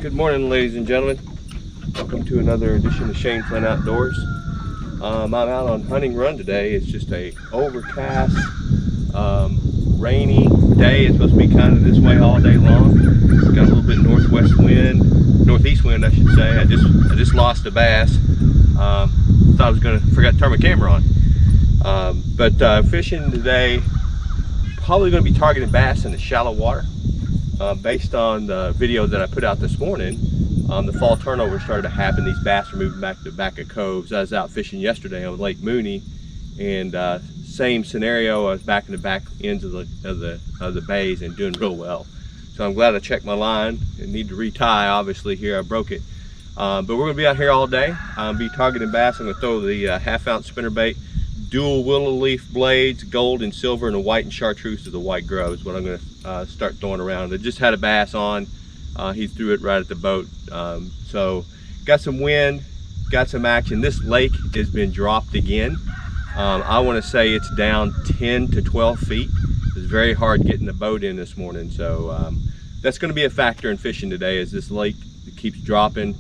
Good morning, ladies and gentlemen. Welcome to another edition of Shane Flynn Outdoors. I'm out on hunting run today. It's just a overcast, rainy day. It's supposed to be kind of this way all day long. It's got a little bit northeast wind, I should say. I just lost a bass. Thought I was forgot to turn my camera on. But fishing today, probably going to be targeting bass in the shallow water. Based on the video that I put out this morning, the fall turnover started to happen. These bass are moving back to the back of coves. I was out fishing yesterday on Lake Mooney, and same scenario. I was back in the back ends of the bays and doing real well. So I'm glad I checked my line and need to retie. Obviously here I broke it, but we're gonna be out here all day. I'll be targeting bass. I'm gonna throw the half-ounce spinnerbait, dual willow leaf blades, gold and silver, and the white and chartreuse is the white grub is what I'm gonna start throwing around. I just had a bass on. He threw it right at the boat. So got some wind, got some action. This lake has been dropped again. I want to say it's down 10 to 12 feet. It's very hard getting the boat in this morning. So that's going to be a factor in fishing today, is this lake keeps dropping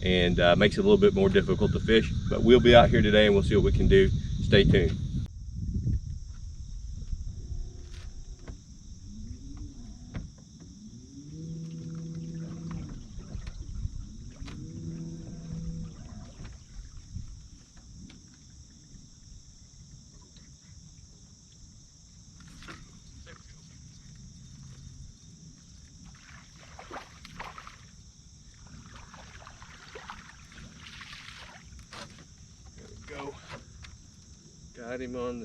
and makes it a little bit more difficult to fish. But we'll be out here today and we'll see what we can do. Stay tuned. Go. Got him on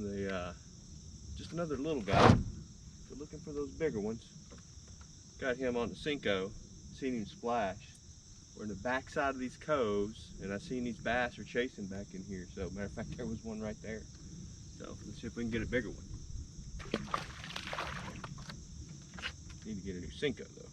the just another little guy. So looking for those bigger ones. Got him on the Cinco. Seen him splash. We're in the back side of these coves, and I seen these bass are chasing back in here. So matter of fact, there was one right there. So let's see if we can get a bigger one. Need to get a new Cinco though.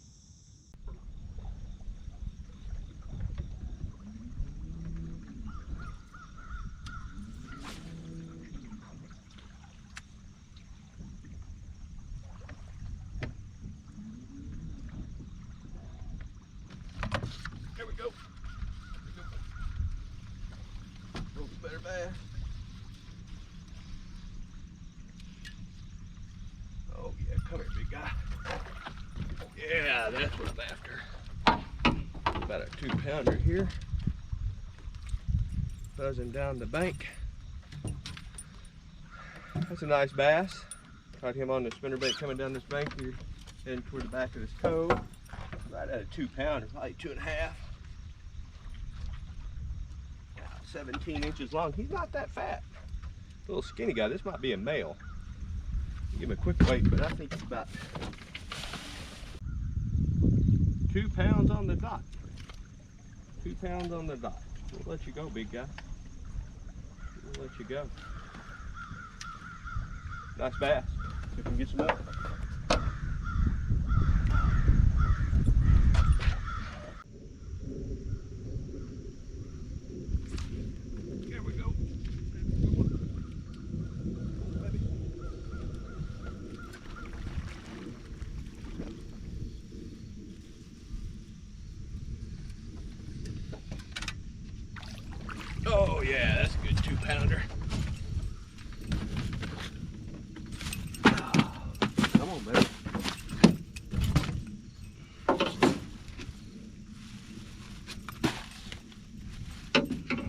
There we go. Little better bass. Oh yeah, come here, big guy. Yeah, that's what I'm after. About a 2-pounder here. Buzzing down the bank. That's a nice bass. Caught him on the spinnerbait coming down this bank here, heading toward the back of this cove. Right at a 2-pounder, probably 2.5. 17 inches long. He's not that fat. Little skinny guy. This might be a male. Give him a quick weight, but I think it's about 2 pounds on the dot. 2 pounds on the dot. We'll let you go, big guy. We'll let you go. Nice bass. See if we can get some more. Oh yeah, that's a good 2-pounder. Come on, baby.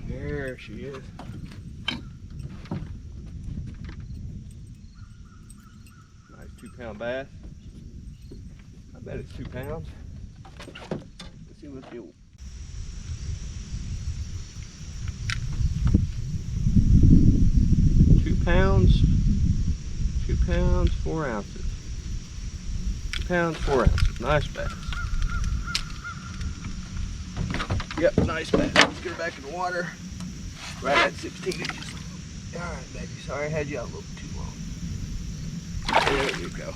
There she is. Nice 2-pound bass. I bet it's 2 pounds. Let's see what the 2 pounds, 4 ounces. 2 pounds, 4 ounces. Nice bass. Yep, nice bass. Let's get her back in the water. Right at 16 inches. All right, baby. Sorry I had you out a little too long. There you go.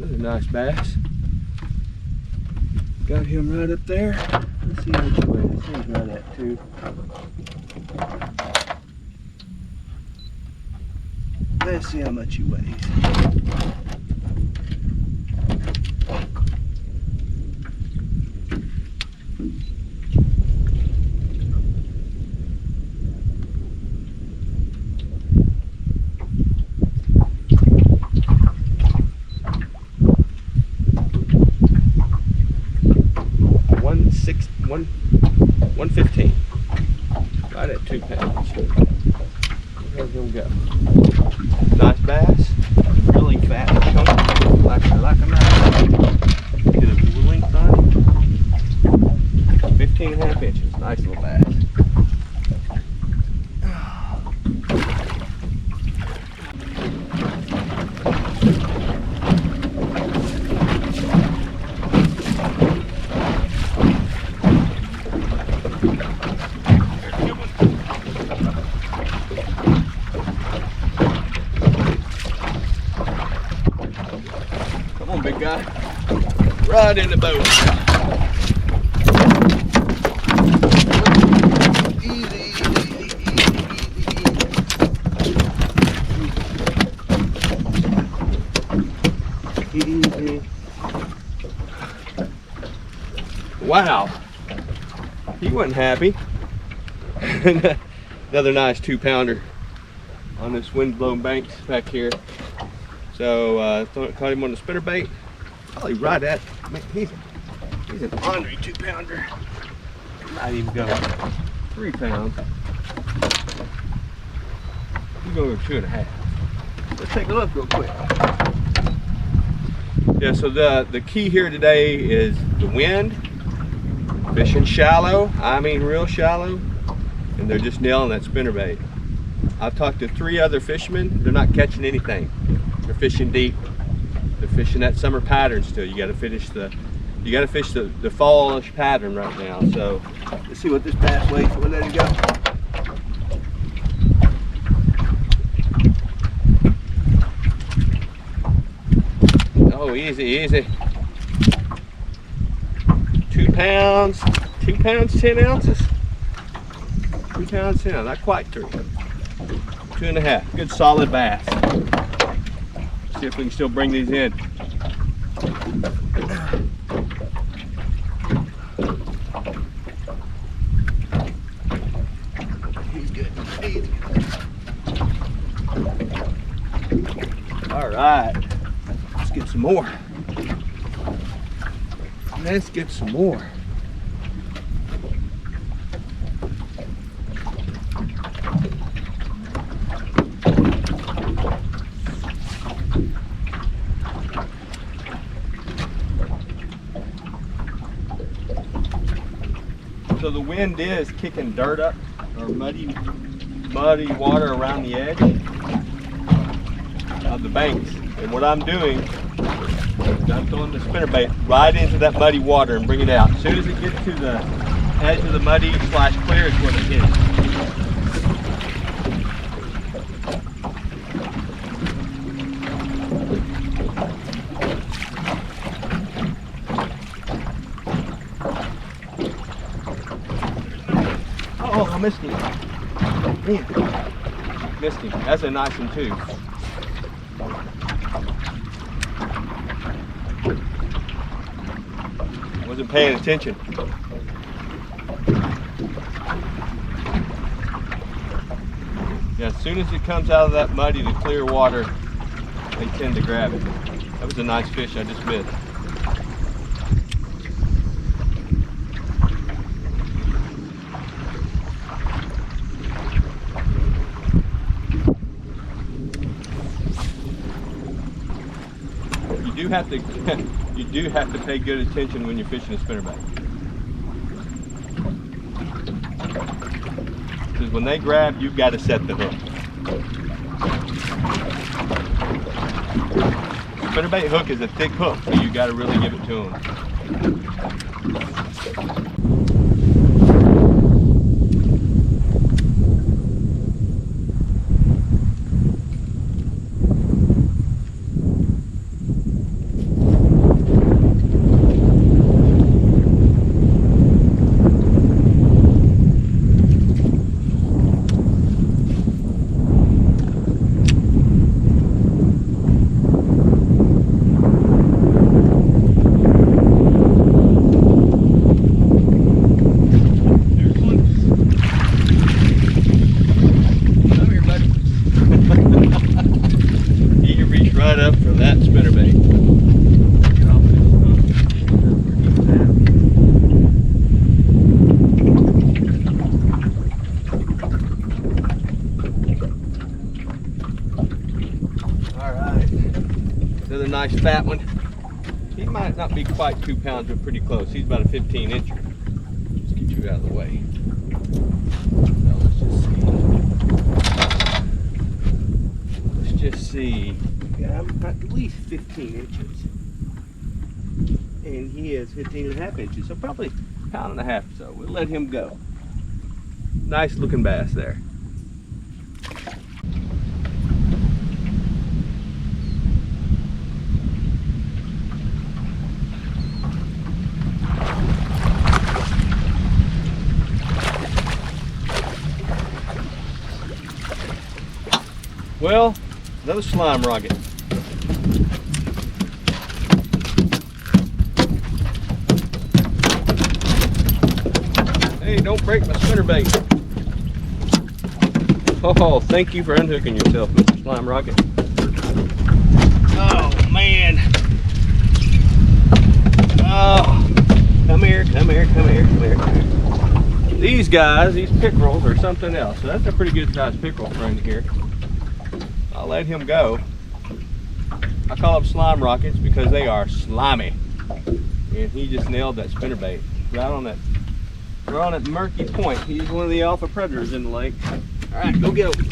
Another nice bass. Got him right up there. Let's see how much he weighs. He's right at 2. Let's see how much he weighs. One 115. Right at 2 pounds. There we go. Nice bass. Really fat and chunky. Like a nice. Get a length on it. 15.5 inches. Nice little bass. Big guy, right in the boat. Easy, easy, easy. Wow, he wasn't happy. Another nice 2-pounder on this wind-blown banks back here. So caught him on the spinnerbait. Probably right at, man, he's an ornery 2-pounder. Might even go 3 pounds. He's going over 2.5. Let's take a look real quick. Yeah, so the key here today is the wind. Fishing shallow, I mean real shallow, and they're just nailing that spinnerbait. I've talked to 3 other fishermen. They're not catching anything. They're fishing deep. They're fishing that summer pattern still. You got to fish the fallish pattern right now. So let's see what this bass weighs. We'll let it go. Oh, easy, easy. 2 pounds, 2 pounds 10 ounces. 2 pounds 10 ounces, not quite 3. 2.5. Good solid bass. See if we can still bring these in. He's good. Easy. All right. Let's get some more. Let's get some more. So the wind is kicking dirt up, or muddy water around the edge of the banks. And what I'm doing is I'm throwing the spinnerbait right into that muddy water and bring it out. As soon as it gets to the edge of the muddy / clear is when it hits. Oh, I missed him. Man, missed him. That's a nice one too. Wasn't paying attention. Yeah, as soon as it comes out of that muddy to clear water, they tend to grab it. That was a nice fish I just missed. You do have to pay good attention when you're fishing a spinnerbait. Because when they grab, you've got to set the hook. Spinnerbait hook is a thick hook, so you got to really give it to them. of that spinnerbait. Get off this hump. Where he's at. All right, another nice fat one. He might not be quite 2 pounds, but pretty close. He's about a 15 incher. Let's get you out of the way. Now let's just see. Yeah, I'm at least 15 inches. And he is 15 and a half inches, so probably a pound and a half or so. We'll let him go. Nice looking bass there. Well, another slime rocket. Hey, don't break my spinnerbait. Oh, thank you for unhooking yourself, Mr. Slime Rocket. Oh, man. Oh, come here, come here, come here, come here, come here. These guys, these pickerels, are something else. So that's a pretty good sized pickerel friend here. I'll let him go. I call them slime rockets because they are slimy. And he just nailed that spinnerbait right on that murky point. He's one of the alpha predators in the lake. All right, go get him.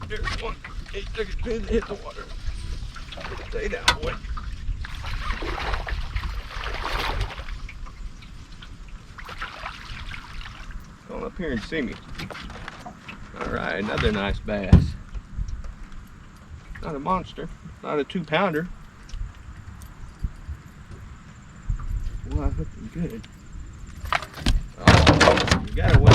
There's one. He took his pin and hit the water. Stay down, boy. Come up here and see me. All right, another nice bass. Not a monster, not a 2 pounder. Well, I hooked him good. Oh, you gotta wait.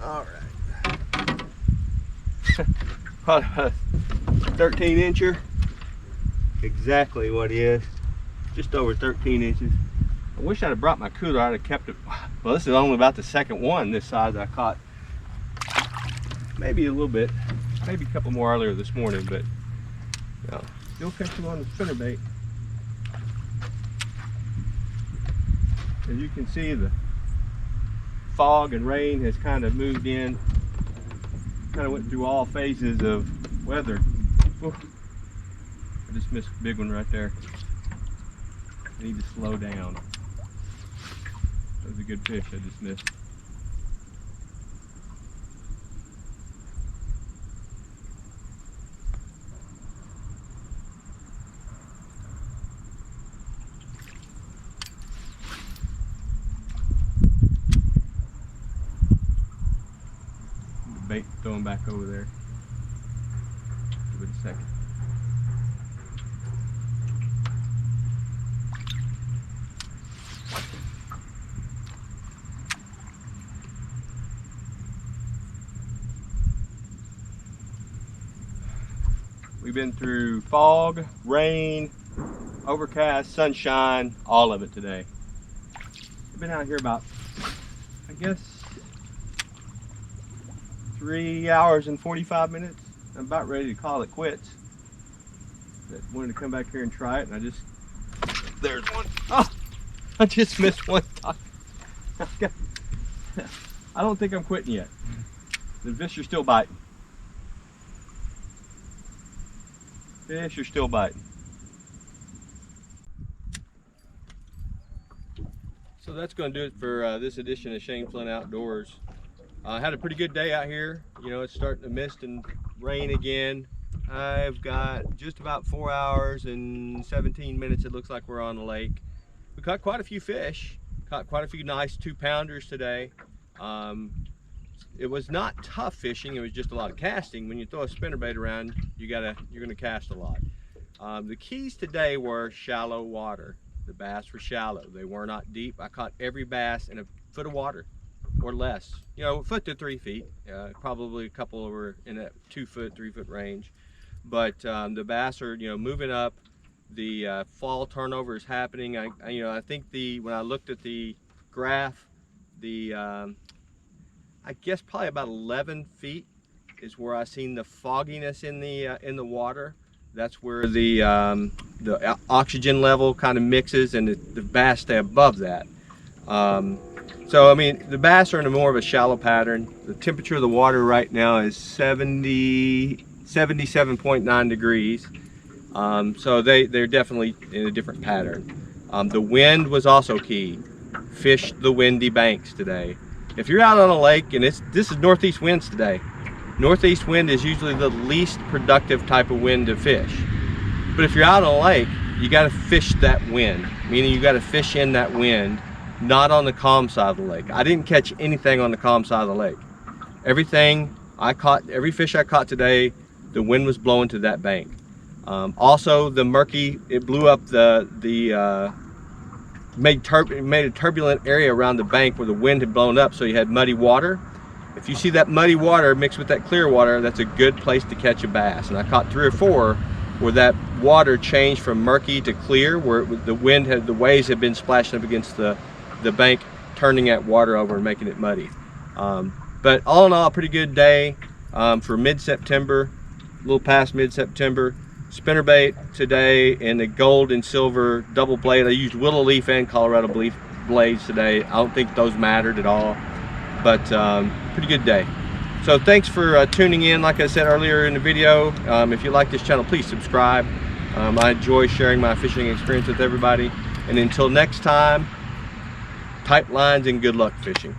All right. 13 incher. Exactly what he is. Just over 13 inches. I wish I'd have brought my cooler. I'd have kept it. Well, this is only about the second one this size I caught. Maybe a little bit. Maybe a couple more earlier this morning, but you know, still catching on the spinnerbait. As you can see, the fog and rain has kind of moved in. Kind of went through all phases of weather. Ooh, I just missed a big one right there. I need to slow down. That was a good fish I just missed. The bait throwing back over there. Give it a second. We've been through fog, rain, overcast, sunshine, all of it today. We've been out here about, I guess, 3 hours and 45 minutes. I'm about ready to call it quits. But wanted to come back here and try it, and there's one. Oh, I just missed one. I don't think I'm quitting yet. The fish are still biting. Fish are still biting. So that's going to do it for this edition of Shane Flynn Outdoors. I had a pretty good day out here. You know, it's starting to mist and rain again. I've got just about 4 hours and 17 minutes. It looks like we're on the lake. We caught quite a few fish. Caught quite a few nice 2-pounders today. It was not tough fishing. It was just a lot of casting. When you throw a spinnerbait around, you're gonna cast a lot. The keys today were shallow water. The bass were shallow. They were not deep. I caught every bass in a foot of water. or less. You know, 1 foot to 3 feet. Probably a couple over in that 2 foot, 3 foot range. But the bass are, you know, moving up. The fall turnover is happening. I think when I looked at the graph, I guess probably about 11 feet is where I seen the fogginess in the water. That's where the oxygen level kind of mixes, and the bass stay above that. So I mean, the bass are in more of a shallow pattern. The temperature of the water right now is 77.9 degrees. So they're definitely in a different pattern. The wind was also key. Fished the windy banks today. If you're out on a lake, and this is northeast winds today, northeast wind is usually the least productive type of wind to fish. But if you're out on a lake, you got to fish that wind, meaning you got to fish in that wind, not on the calm side of the lake. I didn't catch anything on the calm side of the lake. Everything I caught, every fish I caught today, the wind was blowing to that bank. Also, the murky, it blew up made a turbulent area around the bank where the wind had blown up, so you had muddy water. If you see that muddy water mixed with that clear water, that's a good place to catch a bass. And I caught 3 or 4 where that water changed from murky to clear, where the waves had been splashing up against the bank, turning that water over and making it muddy. But all in all, a pretty good day for mid-September, a little past mid-September. Spinnerbait today in the gold and silver double blade. I used willow leaf and Colorado blades today. I don't think those mattered at all, but pretty good day. So thanks for tuning in. Like I said earlier in the video, if you like this channel, please subscribe. I enjoy sharing my fishing experience with everybody. And until next time, tight lines and good luck fishing.